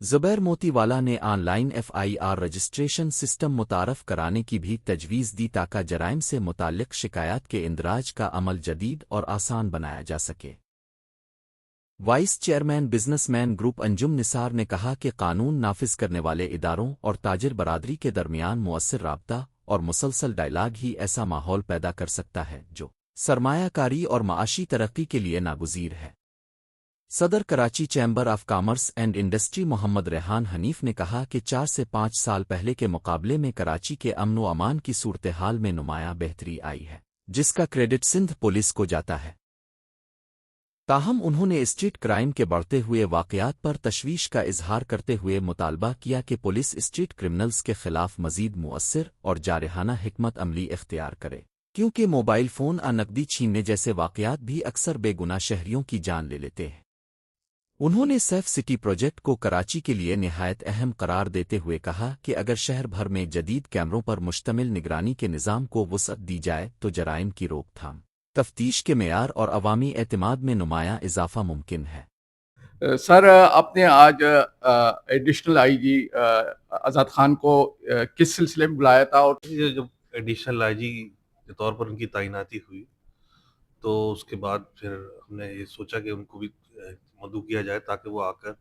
زبیر موتی والا نے on line FIR registration system متعارف کرانے کی بھی تجویز دی تاکہ جرائم سے متعلق شکایات کے اندراج کا عمل جدید اور آسان بنایا جا سکے۔ Vice chairman businessman group Anjum Nisar نے کہا کہ قانون نافذ کرنے والے اداروں اور تاجر برادری کے درمیان مؤثر رابطہ اور مسلسل ڈائلاگ ہی ایسا ماحول پیدا کر سکتا ہے جو سرمایہ کاری اور معاشی ترقی کے لیے ناگزیر ہے۔ صدر Karachi chamber of commerce and industry Muhammad Rehan Hanif نے کہا کہ 4 سے 5 سال پہلے کے مقابلے میں کراچی کے امن و امان کی صورتحال میں نمایاں بہتری آئی ہے، جس کا کریڈٹ سندھ پولیس کو جاتا ہے۔ تاہم انہوں نے اسٹریٹ کرائم کے بڑھتے ہوئے واقعات پر تشویش کا اظہار کرتے ہوئے مطالبہ کیا کہ پولیس اسٹریٹ کرمنلز کے خلاف مزید مؤثر اور جارحانہ حکمت عملی اختیار کرے، کیونکہ موبائل فون اور نقدی چھیننے جیسے واقعات بھی اکثر بے گناہ شہریوں کی جان لے لیتے ہیں۔ انہوں نے سیف سٹی پروجیکٹ کو کراچی کے لیے نہایت اہم قرار دیتے ہوئے کہا کہ اگر شہر بھر میں جدید کیمروں پر مشتمل نگرانی کے نظام کو وسعت دی جائے تو جرائم کی روک تھام، تفتیش کے معیار اور عوامی اعتماد میں نمایاں اضافہ ممکن ہے۔ سر، آپ نے آج ایڈیشنل آئی جی آزاد خان کو کس سلسلے میں بلایا تھا؟ اور یہ جب ایڈیشنل آئی جی کے طور پر ان کی تعیناتی ہوئی تو اس کے بعد پھر ہم نے یہ سوچا کہ ان کو بھی مدعو کیا جائے تاکہ وہ آ کر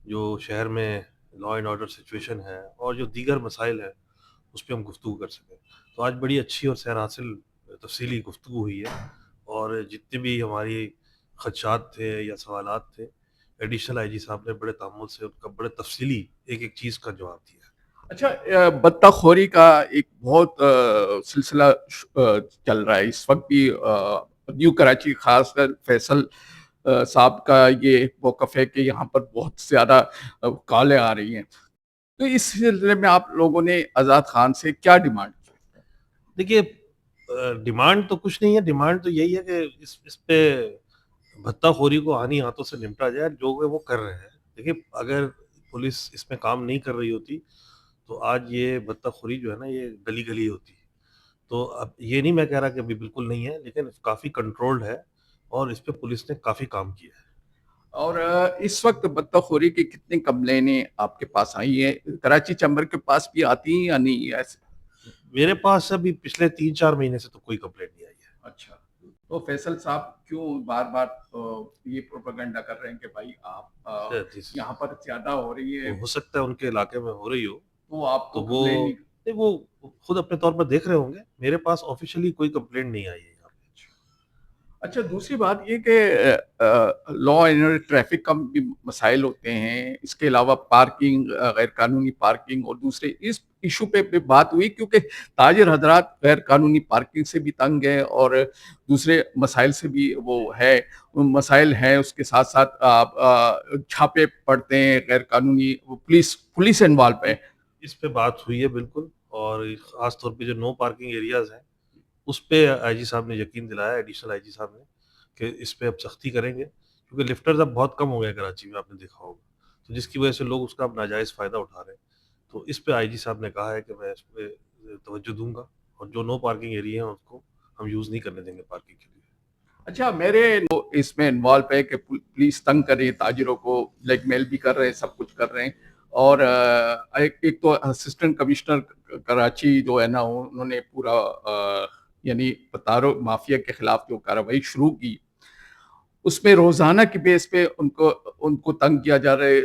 جو شہر میں لا اینڈ آرڈر سچویشن ہے اور جو دیگر مسائل ہیں اس پہ ہم گفتگو کر سکیں۔ تو آج بڑی اچھی اور سیر حاصل تفصیلی گفتگو ہوئی ہے، اور جتنے بھی ہماری خدشات تھے یا سوالات تھے، ایڈیشنل آئی جی صاحب نے بڑے تامل سے ان کا بڑے تفصیلی ایک ایک چیز کا جواب دیا۔ اچھا، بطہ خوری کا ایک بہت سلسلہ چل رہا ہے اس وقت بھی۔ نیو کراچی خاص کر فیصل صاحب کا یہ موقف ہے کہ یہاں پر بہت زیادہ کالیں آ رہی ہیں، تو اس سلسلے میں آپ لوگوں نے آزاد خان سے کیا ڈیمانڈ کی؟ دیکھیے، ڈیمانڈ تو کچھ نہیں ہے، ڈیمانڈ تو یہی ہے کہ اس پہ بھتہ خوری کو آنی ہاتھوں سے نمٹا جائے، جو وہ کر رہے ہیں۔ دیکھیے، اگر پولیس اس میں کام نہیں کر رہی ہوتی تو آج یہ بھتہ خوری جو ہے نا یہ گلی گلی ہوتی۔ تو اب یہ نہیں میں کہہ رہا کہ ابھی بالکل نہیں ہے، لیکن کافی کنٹرولڈ ہے اور اس پہ پولیس نے کافی کام کیا ہے۔ اور اس وقت بطہ خوری کی کتنی کمپلینیں آپ کے پاس آئی ہیں؟ کراچی چیمبر کے پاس بھی آتی ہیں یا نہیں ایسے؟ میرے پاس ابھی پچھلے 3-4 مہینے سے تو کوئی کمپلینٹ نہیں آئی ہے۔ اچھا، تو فیصل صاحب کیوں بار بار یہ پروپیگنڈا کر رہے ہیں کہ بھائی آپ یہاں پر زیادہ ہو رہی ہے؟ ہو سکتا ہے ان کے علاقے میں ہو رہی ہو تو آپ تو کو وہ خود اپنے طور پر دیکھ رہے ہوں گے۔ میرے پاس آفیشلی کوئی کمپلینٹ نہیں آئی ہے یہاں پہ۔ اچھا، دوسری بات یہ کہ لا اینڈ ٹریفک کا بھی مسائل ہوتے ہیں، اس کے علاوہ پارکنگ، غیر قانونی پارکنگ، اور دوسرے اس ایشو پہ بات ہوئی کیونکہ تاجر حضرات غیر قانونی پارکنگ سے بھی تنگ ہیں اور دوسرے مسائل سے بھی وہ ہے، مسائل ہیں۔ اس کے ساتھ ساتھ چھاپے پڑتے ہیں غیر قانونی، پولیس انوالو ہے۔ اس پہ بات ہوئی ہے بالکل، اور خاص طور پہ جو نو پارکنگ ایریاز ہیں اس پہ آئی جی صاحب نے یقین دلایا، ایڈیشنل آئی جی صاحب نے، کہ اس پہ اب سختی کریں گے، کیونکہ لفٹرز اب بہت کم ہو گئے کراچی میں، آپ نے دیکھا ہوگا، تو جس کی وجہ سے لوگ اس کا اب ناجائز فائدہ اٹھا رہے ہیں۔ تو اس پہ آئی جی صاحب نے کہا ہے کہ میں اس پہ توجہ دوں گا، اور جو نو پارکنگ ایریا ہیں اس کو ہم یوز نہیں کرنے دیں گے پارکنگ کے لیے۔ اچھا، میرے اس میں انوالو ہے کہ پولیس تنگ کر رہی ہے، تاجروں کو بلیک میل بھی کر رہے ہیں، سب کچھ کر رہے ہیں، اور ایک تو اسسٹنٹ کمشنر کراچی جو ہے نا، انہوں نے پورا یعنی پتارو مافیا کے خلاف جو کارروائی شروع کی، اس میں روزانہ کی بیس پہ ان کو تنگ کیا جا رہا ہے،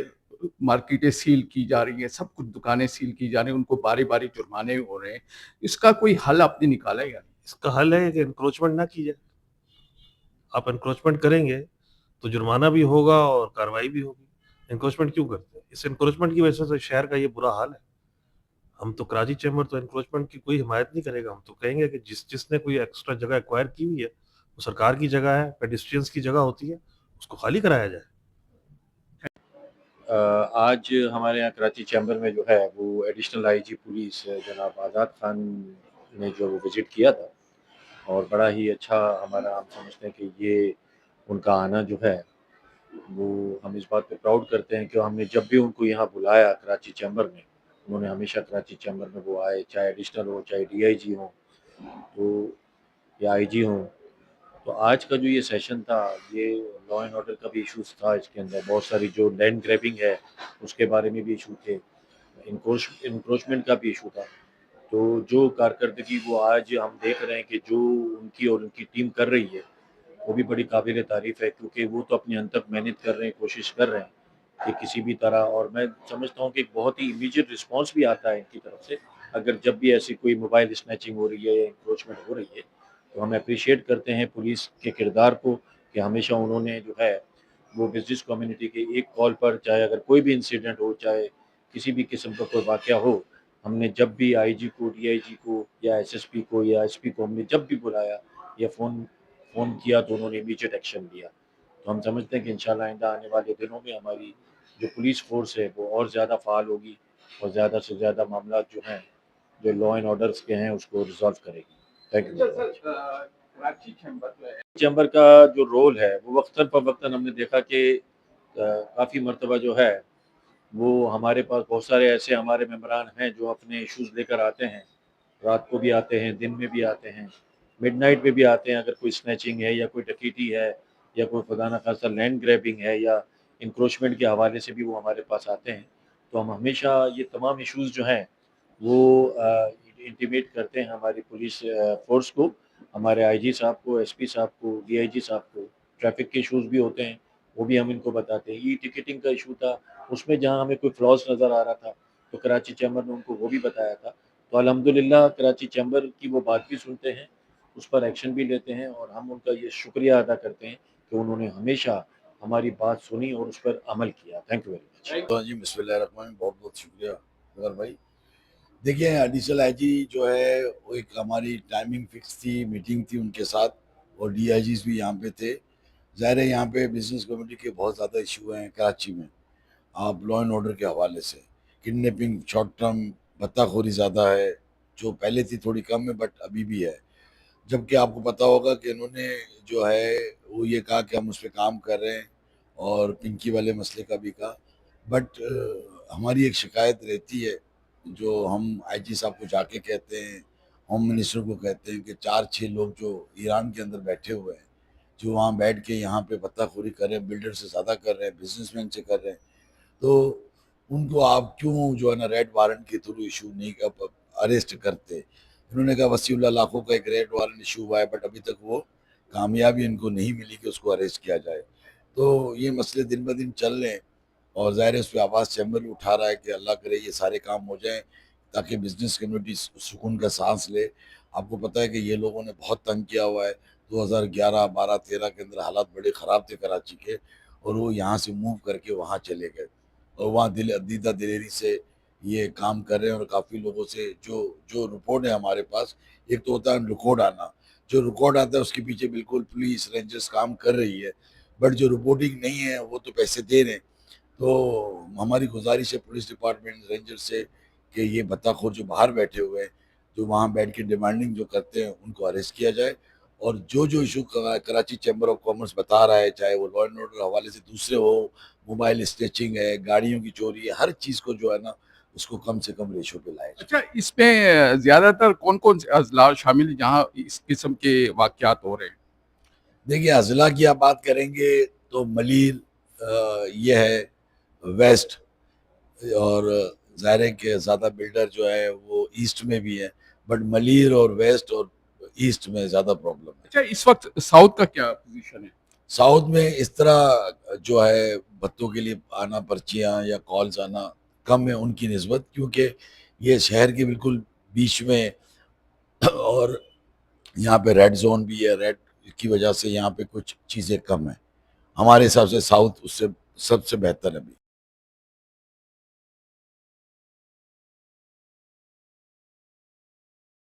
مارکیٹیں سیل کی جا رہی ہیں، سب کچھ دکانیں سیل کی جا رہی ہیں، ان کو باری باری جرمانے ہو رہے ہیں۔ اس کا کوئی حل آپ نے نکالا یا نہیں؟ اس کا حل ہے کہ انکروچمنٹ نہ کی جائے۔ آپ انکروچمنٹ کریں گے تو جرمانہ بھی ہوگا اور کارروائی بھی ہوگی۔ انکروچمنٹ کیوں کرتے ہیں؟ اس انکروچمنٹ کی وجہ سے شہر کا یہ برا حال ہے۔ ہم تو کراچی چیمبر تو انکروچمنٹ کی کوئی حمایت نہیں کرے گا، ہم تو کہیں گے کہ جس نے کوئی ایکسٹرا جگہ ایکوائر کی ہوئی ہے، وہ سرکار کی جگہ ہے، پیڈسٹرینز کی جگہ ہوتی ہے، اس کو خالی کرایا جائے۔ آج ہمارے یہاں کراچی چیمبر میں جو ہے وہ ایڈیشنل آئی جی پولیس جناب آزاد خان نے جو وزٹ کیا تھا، اور بڑا ہی اچھا ہمارا ہم سمجھتے ہیں کہ یہ ان کا آنا جو ہے وہ ہم اس بات پہ پراؤڈ کرتے ہیں کہ ہم نے جب بھی ان کو یہاں بلایا کراچی چیمبر میں، انہوں نے ہمیشہ کراچی چیمبر میں وہ آئے، چاہے ایڈیشنل ہو، چاہے ڈی آئی جی ہوں تو یا آئی جی ہوں، تو آج کا جو یہ سیشن تھا یہ لا اینڈ آرڈر کا بھی ایشوز تھا، اس کے اندر بہت ساری جو لینڈ گریبنگ ہے اس کے بارے میں بھی ایشو تھے، انکروچمنٹ کا بھی ایشو تھا. تو جو کارکردگی وہ آج ہم دیکھ رہے ہیں کہ جو ان کی اور ان کی ٹیم کر رہی ہے وہ بھی بڑی قابل تعریف ہے، کیونکہ وہ تو اپنے انت تک محنت کر رہے ہیں، کوشش کر رہے ہیں کہ کسی بھی طرح. اور میں سمجھتا ہوں کہ ایک بہت ہی امیجیٹ رسپانس بھی آتا ہے ان کی طرف سے اگر جب بھی ایسی کوئی موبائل اسنیچنگ ہو رہی ہے یا انکروچمنٹ ہو رہی ہے. تو ہم اپریشیٹ کرتے ہیں پولیس کے کردار کو کہ ہمیشہ انہوں نے جو ہے وہ بزنس کمیونٹی کے ایک کال پر، چاہے اگر کوئی بھی انسیڈنٹ ہو، چاہے کسی بھی قسم کا کوئی واقعہ ہو، ہم نے جب بھی آئی جی کو، ڈی آئی جی کو یا ایس ایس پی کو یا ایس پی کو ہم نے جب بھی بلایا یا فون کیا تو انہوں نے امیجیٹ ایکشن لیا. تو ہم سمجھتے ہیں کہ انشاءاللہ آئندہ آنے والے دنوں میں ہماری جو پولیس فورس ہے وہ اور زیادہ فعال ہوگی اور زیادہ سے زیادہ معاملات جو ہیں جو لا اینڈ آرڈرس کے ہیں اس کو ریزالو کرے گی. Thank you. کراچی چیمبر جو ہے چیمبر کا جو رول ہے وہ وقتاً فوقتاً ہم نے دیکھا کہ کافی مرتبہ جو ہے وہ ہمارے پاس بہت سارے ایسے ہمارے ممبران ہیں جو اپنے ایشوز لے کر آتے ہیں، رات کو بھی آتے ہیں، دن میں بھی آتے ہیں، مڈ نائٹ میں بھی آتے ہیں. اگر کوئی سنیچنگ ہے یا کوئی ڈکیتی ہے یا کوئی خدا نخواستہ لینڈ گریبنگ ہے یا انکروچمنٹ کے حوالے سے بھی وہ ہمارے پاس آتے ہیں. تو ہم ہمیشہ یہ تمام ایشوز جو ہیں وہ انٹیمیٹ کرتے ہیں ہماری پولیس فورس کو، ہمارے آئی جی صاحب کو، ایس پی صاحب کو، ڈی آئی جی صاحب کو. ٹریفک کے ایشوز بھی ہوتے ہیں وہ بھی ہم ان کو بتاتے ہیں. ای ٹکٹنگ کا ایشو تھا، اس میں جہاں ہمیں کوئی فلاز نظر آ رہا تھا تو کراچی چیمبر نے ان کو وہ بھی بتایا تھا. تو الحمدللہ کراچی چیمبر کی وہ بات بھی سنتے ہیں، اس پر ایکشن بھی لیتے ہیں، اور ہم ان کا یہ شکریہ ادا کرتے ہیں کہ انہوں نے ہمیشہ ہماری بات سنی اور اس پر عمل کیا. Thank you very much. جی بسم اللہ الرحمن الرحیم، بہت بہت شکریہ اظہر بھائی. دیکھیں ایڈیشنل آئی جی جو ہے وہ ایک ہماری ٹائمنگ فکس تھی، میٹنگ تھی ان کے ساتھ، اور ڈی آئی جیز بھی یہاں پہ تھے. ظاہر ہے یہاں پہ بزنس کمیونٹی کے بہت زیادہ ایشو ہیں کراچی میں. آپ لا اینڈ آرڈر کے حوالے سے کڈنیپنگ، شارٹ ٹرم بھتہ خوری زیادہ ہے، جو پہلے تھی تھوڑی کم ہے بٹ ابھی بھی ہے. جبکہ آپ کو پتہ ہوگا کہ انہوں نے جو ہے وہ یہ کہا کہ ہم اس پہ کام کر رہے ہیں، اور پنکی والے مسئلے کا بھی کہا. بٹ ہماری ایک شکایت رہتی ہے جو ہم آئی جی صاحب کو جا کے کہتے ہیں، ہوم منسٹر کو کہتے ہیں کہ 4-6 لوگ جو ایران کے اندر بیٹھے ہوئے ہیں، جو وہاں بیٹھ کے یہاں پہ بھتہ خوری کر رہے ہیں، بلڈر سے زیادہ کر رہے ہیں، بزنس مین سے کر رہے ہیں، تو ان کو آپ کیوں جو ہے نا ریڈ وارنٹ کے تھرو ایشو نہیں اریسٹ کرتے. انہوں نے کہا وسیع اللہ لاکھوں کا ایک ریڈ وارنٹ ایشو ہوا ہے بٹ ابھی تک وہ کامیابی ان کو نہیں ملی کہ اس کو اریسٹ کیا جائے. تو یہ مسئلے دن بہ دن چل رہے ہیں، اور ظاہر ہے اس پہ آواز چیمبر بھی اٹھا رہا ہے کہ اللہ کرے یہ سارے کام ہو جائیں تاکہ بزنس کمیونٹی سکون کا سانس لے. آپ کو پتہ ہے کہ یہ لوگوں نے بہت تنگ کیا ہوا ہے. 2011 12 13 کے اندر حالات بڑے خراب تھے کراچی کے، اور وہ یہاں سے موو کر کے وہاں چلے گئے، اور وہاں دیدہ دلیری سے یہ کام کر رہے ہیں. اور کافی لوگوں سے جو رپورٹ ہے ہمارے پاس، ایک تو ہوتا ہے ریکارڈ آنا، جو ریکارڈ آتا ہے اس کے پیچھے بالکل پولیس رینجرز کام کر رہی ہے، بٹ جو رپورٹنگ نہیں ہے وہ تو پیسے دے رہے ہیں. تو ہماری گزارش ہے پولیس ڈپارٹمنٹ رینجر سے کہ یہ بھتہ خور جو باہر بیٹھے ہوئے ہیں، جو وہاں بیٹھ کے ڈیمانڈنگ جو کرتے ہیں، ان کو اریسٹ کیا جائے. اور جو issue Karachi chamber of commerce بتا رہا ہے، چاہے وہ لا اینڈ آرڈر حوالے سے دوسرے ہو، موبائل اسٹیچنگ ہے، گاڑیوں کی چوری ہے، ہر چیز کو جو ہے نا اس کو کم سے کم ریشو پہ لائے. اچھا، اس میں زیادہ تر کون کون سے اضلاع شامل ہیں جہاں اس قسم کے واقعات ہو رہے ہیں؟ دیکھیے اضلاع کی آپ بات کریں گے تو ملیر یہ ہے ویسٹ، اور ظاہر ہے کہ زیادہ بلڈر جو ہے وہ ایسٹ میں بھی ہے، بٹ ملیر اور ویسٹ اور ایسٹ میں زیادہ پرابلم ہے. اچھا، اس وقت ساؤتھ کا کیا پوزیشن ہے؟ ساؤتھ میں اس طرح جو ہے بھتوں کے لیے آنا، پرچیاں یا کالز آنا کم ہے ان کی نسبت، کیونکہ یہ شہر کے بالکل بیچ میں، اور یہاں پہ ریڈ زون بھی ہے. ریڈ کی وجہ سے یہاں پہ کچھ چیزیں کم ہیں. ہمارے حساب سے ساؤتھ اس سے سب سے بہتر ہے ابھی.